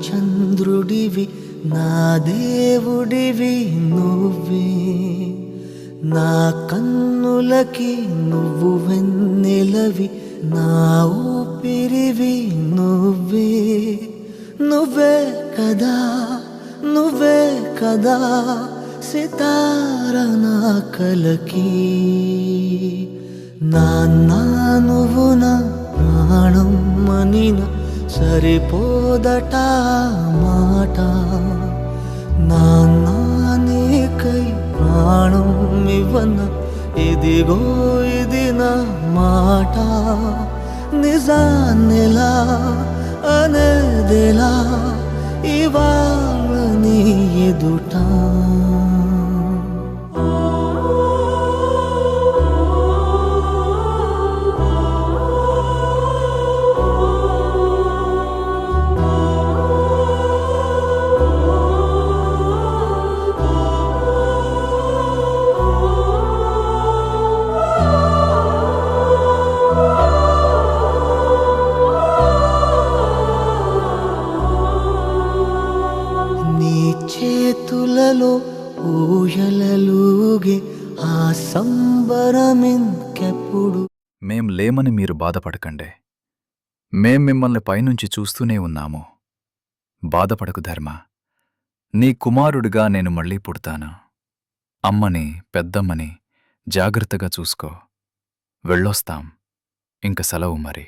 చంద్రుడివి నా దేవుడివి నువ్వే నా కన్నులకి నువ్వు వెన్నెలవి నా ఊపిరివి నువ్వే నువ్వే కదా నువ్వే కదా సితార నా కలకి నాన్నా నువ్వు నా ప్రాణం మనిన సరిపోదట మాట నాన్నా నీకై ప్రాణం ఇవ్వన ఇదిగో ఇది నా మాట నిజాన్నెలా అనేదెలా ఇవాళ నీ ఎదుట చేతులలో ఊయలలుగే ఆ సంబరమింకెప్పుడు. మేం లేమని మీరు బాధపడకండే, మేం మిమ్మల్ని పైనుంచి చూస్తూనే ఉన్నాము. బాధపడకు ధర్మ, నీ కుమారుడిగా నేను మళ్ళీ పుడతాను. అమ్మని పెద్దమ్మని జాగ్రత్తగా చూసుకో. వెళ్ళొస్తాం. ఇంక సెలవు మరి.